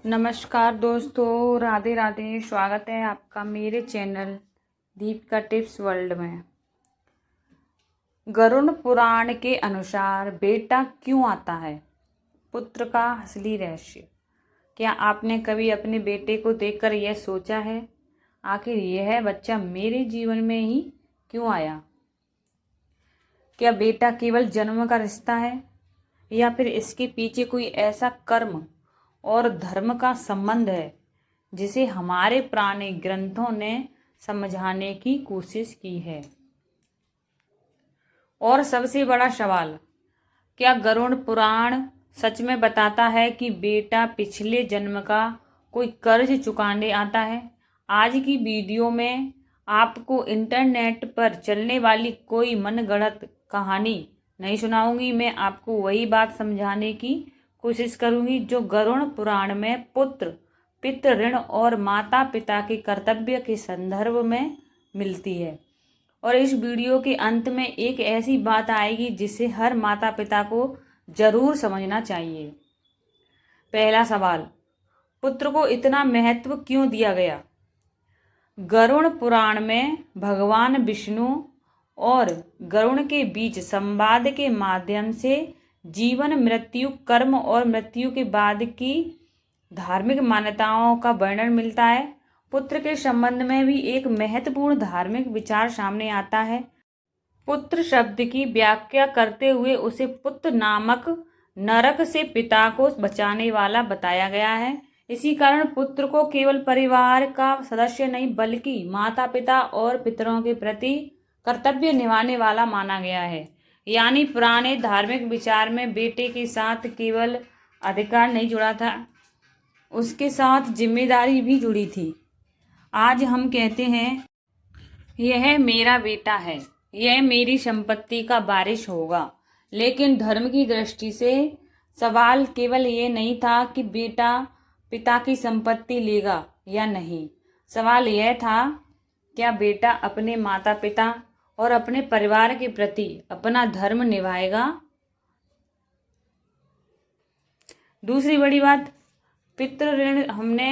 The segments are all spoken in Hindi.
नमस्कार दोस्तों, राधे राधे। स्वागत है आपका मेरे चैनल दीपिका टिप्स वर्ल्ड में। गरुड़ पुराण के अनुसार बेटा क्यों आता है? पुत्र का असली रहस्य। क्या आपने कभी अपने बेटे को देखकर यह सोचा है, आखिर यह बच्चा मेरे जीवन में ही क्यों आया? क्या बेटा केवल जन्म का रिश्ता है, या फिर इसके पीछे कोई ऐसा कर्म और धर्म का संबंध है जिसे हमारे पुराने ग्रंथों ने समझाने की कोशिश की है? और सबसे बड़ा सवाल, क्या गरुड़ पुराण सच में बताता है कि बेटा पिछले जन्म का कोई कर्ज चुकाने आता है? आज की वीडियो में आपको इंटरनेट पर चलने वाली कोई मनगढ़ंत कहानी नहीं सुनाऊंगी। मैं आपको वही बात समझाने की कोशिश करूंगी जो गरुड़ पुराण में पुत्र, पितृ ऋण और माता पिता के कर्तव्य के संदर्भ में मिलती है। और इस वीडियो के अंत में एक ऐसी बात आएगी जिसे हर माता पिता को जरूर समझना चाहिए। पहला सवाल, पुत्र को इतना महत्व क्यों दिया गया? गरुड़ पुराण में भगवान विष्णु और गरुड़ के बीच संवाद के माध्यम से जीवन, मृत्यु, कर्म और मृत्यु के बाद की धार्मिक मान्यताओं का वर्णन मिलता है। पुत्र के संबंध में भी एक महत्वपूर्ण धार्मिक विचार सामने आता है। पुत्र शब्द की व्याख्या करते हुए उसे पुत्र नामक नरक से पिता को बचाने वाला बताया गया है। इसी कारण पुत्र को केवल परिवार का सदस्य नहीं बल्कि माता पिता और पितरों के प्रति कर्तव्य निभाने वाला माना गया है। यानी पुराने धार्मिक विचार में बेटे के साथ केवल अधिकार नहीं जुड़ा था, उसके साथ जिम्मेदारी भी जुड़ी थी। आज हम कहते हैं यह मेरा बेटा है, यह मेरी संपत्ति का वारिस होगा, लेकिन धर्म की दृष्टि से सवाल केवल ये नहीं था कि बेटा पिता की संपत्ति लेगा या नहीं। सवाल यह था, क्या बेटा अपने माता पिता और अपने परिवार के प्रति अपना धर्म निभाएगा? दूसरी बड़ी बात, पितृ ऋण। हमने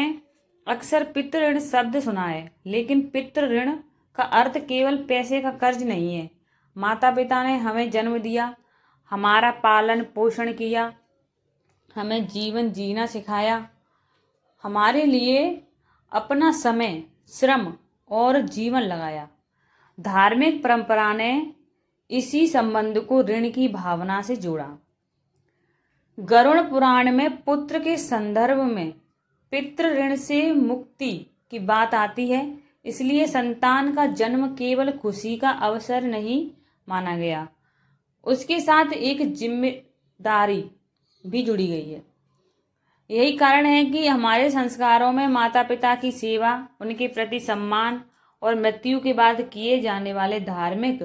अक्सर पितृ ऋण शब्द सुना है, लेकिन पितृ ऋण का अर्थ केवल पैसे का कर्ज नहीं है। माता पिता ने हमें जन्म दिया, हमारा पालन पोषण किया, हमें जीवन जीना सिखाया, हमारे लिए अपना समय, श्रम और जीवन लगाया। धार्मिक परंपरा ने इसी संबंध को ऋण की भावना से जोड़ा। गरुड़ पुराण में पुत्र के संदर्भ में पितृ ऋण से मुक्ति की बात आती है, इसलिए संतान का जन्म केवल खुशी का अवसर नहीं माना गया, उसके साथ एक जिम्मेदारी भी जुड़ी गई है। यही कारण है कि हमारे संस्कारों में माता पिता की सेवा, उनके प्रति सम्मान और मृत्यु के बाद किए जाने वाले धार्मिक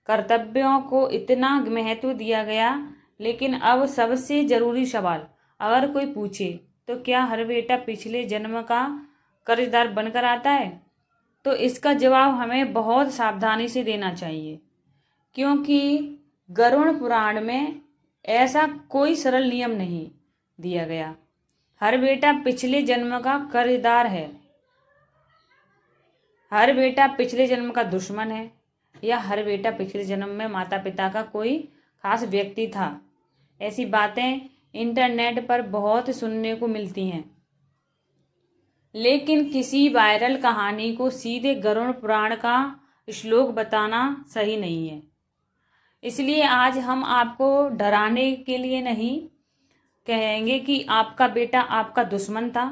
कर्तव्यों को इतना महत्व दिया गया। लेकिन अब सबसे जरूरी सवाल अगर कोई पूछे तो क्या हर बेटा पिछले जन्म का कर्जदार बनकर आता है? तो इसका जवाब हमें बहुत सावधानी से देना चाहिए, क्योंकि गरुड़ पुराण में ऐसा कोई सरल नियम नहीं दिया गया। हर बेटा पिछले जन्म का कर्जदार है, हर बेटा पिछले जन्म का दुश्मन है, या हर बेटा पिछले जन्म में माता पिता का कोई खास व्यक्ति था। ऐसी बातें इंटरनेट पर बहुत सुनने को मिलती हैं, लेकिन किसी वायरल कहानी को सीधे गरुड़ पुराण का श्लोक बताना सही नहीं है। इसलिए आज हम आपको डराने के लिए नहीं कहेंगे कि आपका बेटा आपका दुश्मन था।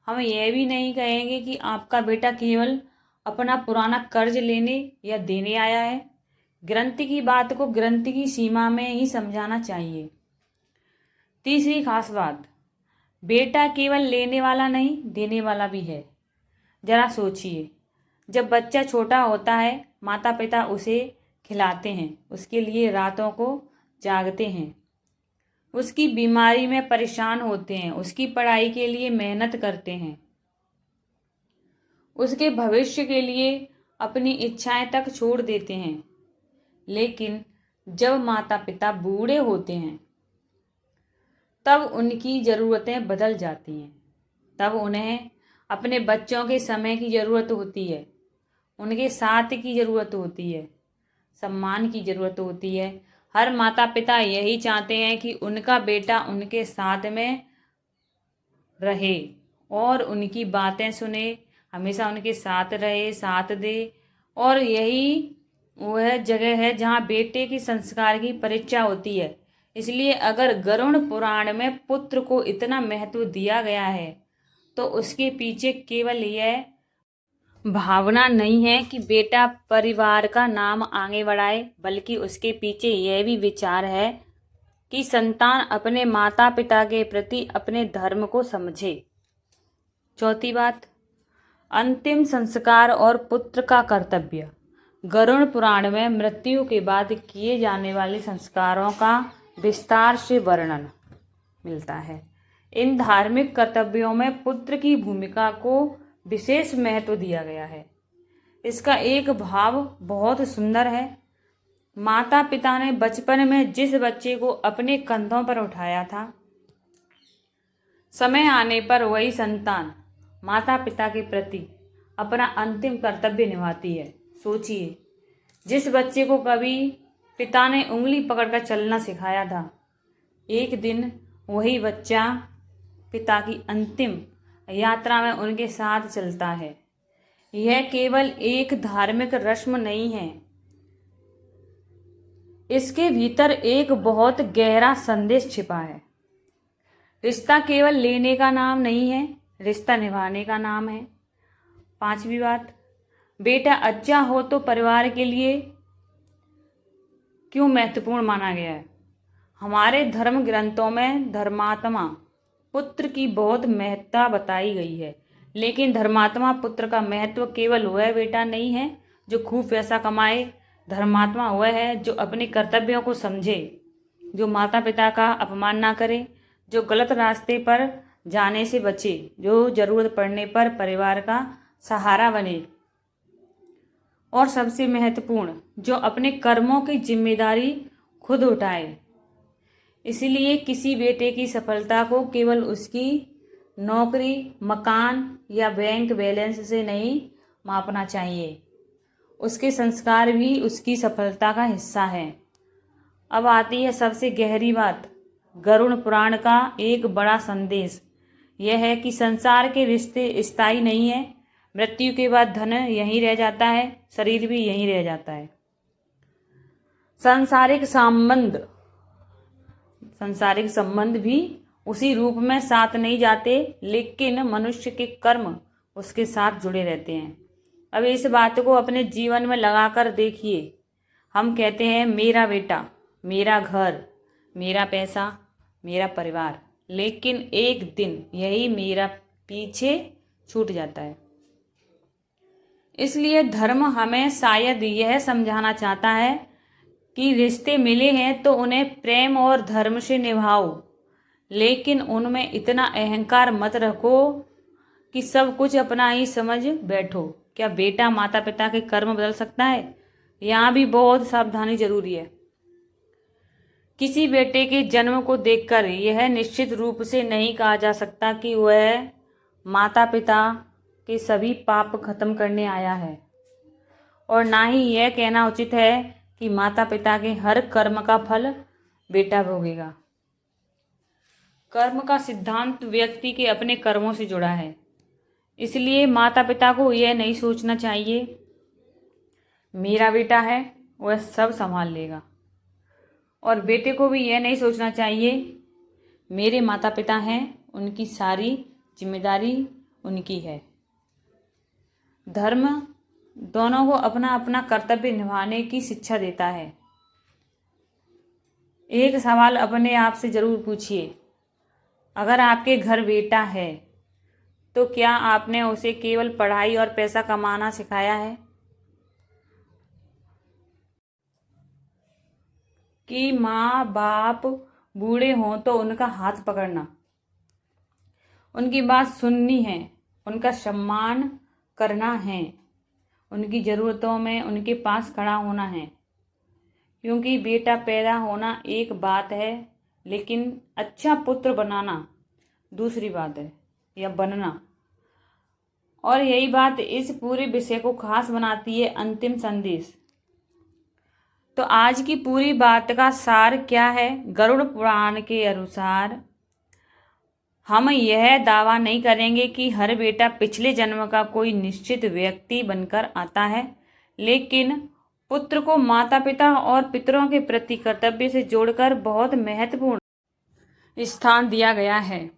हम यह भी नहीं कहेंगे कि आपका बेटा केवल अपना पुराना कर्ज लेने या देने आया है। ग्रंथ की बात को ग्रंथ की सीमा में ही समझाना चाहिए। तीसरी खास बात, बेटा केवल लेने वाला नहीं, देने वाला भी है। जरा सोचिए, जब बच्चा छोटा होता है, माता पिता उसे खिलाते हैं, उसके लिए रातों को जागते हैं, उसकी बीमारी में परेशान होते हैं, उसकी पढ़ाई के लिए मेहनत करते हैं, उसके भविष्य के लिए अपनी इच्छाएं तक छोड़ देते हैं। लेकिन जब माता पिता बूढ़े होते हैं तब उनकी ज़रूरतें बदल जाती हैं। तब उन्हें अपने बच्चों के समय की ज़रूरत होती है, उनके साथ की ज़रूरत होती है, सम्मान की ज़रूरत होती है। हर माता पिता यही चाहते हैं कि उनका बेटा उनके साथ में रहे और उनकी बातें सुने, हमेशा उनके साथ रहे, साथ दे। और यही वह जगह है जहाँ बेटे की संस्कार की परीक्षा होती है। इसलिए अगर गरुड़ पुराण में पुत्र को इतना महत्व दिया गया है तो उसके पीछे केवल यह भावना नहीं है कि बेटा परिवार का नाम आगे बढ़ाए, बल्कि उसके पीछे यह भी विचार है कि संतान अपने माता पिता के प्रति अपने धर्म को समझे। चौथी बात, अंतिम संस्कार और पुत्र का कर्तव्य। गरुड़ पुराण में मृत्यु के बाद किए जाने वाले संस्कारों का विस्तार से वर्णन मिलता है। इन धार्मिक कर्तव्यों में पुत्र की भूमिका को विशेष महत्व दिया गया है। इसका एक भाव बहुत सुंदर है। माता पिता ने बचपन में जिस बच्चे को अपने कंधों पर उठाया था, समय आने पर वही संतान माता पिता के प्रति अपना अंतिम कर्तव्य निभाती है। सोचिए, जिस बच्चे को कभी पिता ने उंगली पकड़कर चलना सिखाया था, एक दिन वही बच्चा पिता की अंतिम यात्रा में उनके साथ चलता है। यह केवल एक धार्मिक रस्म नहीं है, इसके भीतर एक बहुत गहरा संदेश छिपा है। रिश्ता केवल लेने का नाम नहीं है, रिश्ता निभाने का नाम है। पांचवी बात, बेटा अच्छा हो तो परिवार के लिए क्यों महत्वपूर्ण माना गया है। हमारे धर्म ग्रंथों में धर्मात्मा पुत्र की बहुत महत्ता बताई गई है, लेकिन धर्मात्मा पुत्र का महत्व केवल वह बेटा नहीं है जो खूब पैसा कमाए। धर्मात्मा वह है जो अपने कर्तव्यों को समझे, जो माता पिता का अपमान ना करे, जो गलत रास्ते पर जाने से बचे, जो जरूरत पड़ने पर परिवार का सहारा बने, और सबसे महत्वपूर्ण, जो अपने कर्मों की जिम्मेदारी खुद उठाए। इसलिए किसी बेटे की सफलता को केवल उसकी नौकरी, मकान या बैंक बैलेंस से नहीं मापना चाहिए। उसके संस्कार भी उसकी सफलता का हिस्सा है। अब आती है सबसे गहरी बात। गरुड़ पुराण का एक बड़ा संदेश यह है कि संसार के रिश्ते स्थायी नहीं है। मृत्यु के बाद धन यहीं रह जाता है, शरीर भी यहीं रह जाता है। सांसारिक संबंध भी उसी रूप में साथ नहीं जाते, लेकिन मनुष्य के कर्म उसके साथ जुड़े रहते हैं। अब इस बात को अपने जीवन में लगाकर देखिए। हम कहते हैं मेरा बेटा, मेरा घर, मेरा पैसा, मेरा परिवार, लेकिन एक दिन यही मेरा पीछे छूट जाता है। इसलिए धर्म हमें शायद यह समझाना चाहता है कि रिश्ते मिले हैं तो उन्हें प्रेम और धर्म से निभाओ, लेकिन उनमें इतना अहंकार मत रखो कि सब कुछ अपना ही समझ बैठो। क्या बेटा माता पिता के कर्म बदल सकता है? यहाँ भी बहुत सावधानी जरूरी है। किसी बेटे के जन्म को देखकर यह निश्चित रूप से नहीं कहा जा सकता कि वह माता पिता के सभी पाप खत्म करने आया है, और ना ही यह कहना उचित है कि माता पिता के हर कर्म का फल बेटा भोगेगा। कर्म का सिद्धांत व्यक्ति के अपने कर्मों से जुड़ा है। इसलिए माता पिता को यह नहीं सोचना चाहिए मेरा बेटा है वह सब संभाल लेगा, और बेटे को भी यह नहीं सोचना चाहिए मेरे माता पिता हैं, उनकी सारी जिम्मेदारी उनकी है। धर्म दोनों को अपना अपना कर्तव्य निभाने की शिक्षा देता है। एक सवाल अपने आप से जरूर पूछिए, अगर आपके घर बेटा है तो क्या आपने उसे केवल पढ़ाई और पैसा कमाना सिखाया है, कि माँ बाप बूढ़े हों तो उनका हाथ पकड़ना, उनकी बात सुननी है, उनका सम्मान करना है, उनकी ज़रूरतों में उनके पास खड़ा होना है? क्योंकि बेटा पैदा होना एक बात है, लेकिन अच्छा पुत्र बनाना दूसरी बात है। या बनना। और यही बात इस पूरे विषय को खास बनाती है अंतिम संदेश। तो आज की पूरी बात का सार क्या है? गरुड़ पुराण के अनुसार हम यह दावा नहीं करेंगे कि हर बेटा पिछले जन्म का कोई निश्चित व्यक्ति बनकर आता है, लेकिन पुत्र को माता पिता और पितरों के प्रति कर्तव्य से जोड़कर बहुत महत्वपूर्ण स्थान दिया गया है।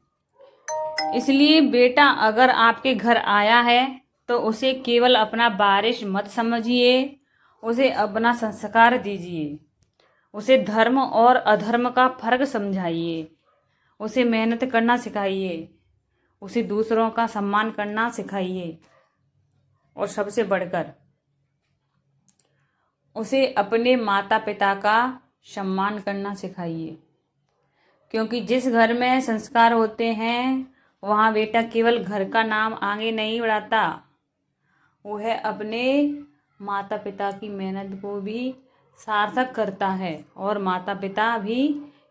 इसलिए बेटा अगर आपके घर आया है तो उसे केवल अपना वारिस मत समझिए, उसे अपना संस्कार दीजिए, उसे धर्म और अधर्म का फर्क समझाइए, उसे मेहनत करना सिखाइए, उसे दूसरों का सम्मान करना सिखाइए और सबसे बढ़कर उसे अपने माता पिता का सम्मान करना सिखाइए। क्योंकि जिस घर में संस्कार होते हैं वहाँ बेटा केवल घर का नाम आगे नहीं बढ़ाता, वह अपने माता पिता की मेहनत को भी सार्थक करता है। और माता पिता भी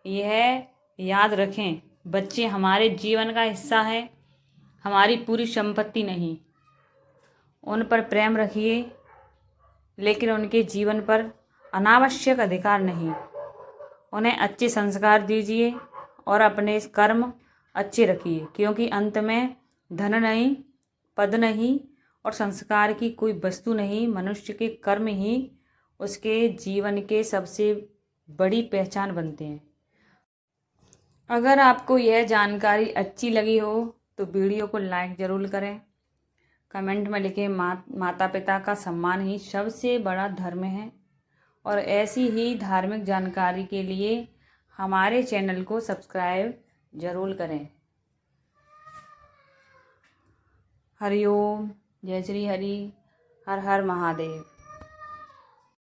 यह याद रखें, बच्चे हमारे जीवन का हिस्सा है, हमारी पूरी संपत्ति नहीं। उन पर प्रेम रखिए, लेकिन उनके जीवन पर अनावश्यक अधिकार नहीं। उन्हें अच्छे संस्कार दीजिए और अपने कर्म अच्छे रखिए, क्योंकि अंत में धन नहीं, पद नहीं और संस्कार की कोई वस्तु नहीं, मनुष्य के कर्म ही उसके जीवन के सबसे बड़ी पहचान बनते हैं। अगर आपको यह जानकारी अच्छी लगी हो तो वीडियो को लाइक ज़रूर करें, कमेंट में लिखें माता पिता का सम्मान ही सबसे बड़ा धर्म है। और ऐसी ही धार्मिक जानकारी के लिए हमारे चैनल को सब्सक्राइब ज़रूर करें। हरि ओम, जय श्री हरि, हर हर महादेव।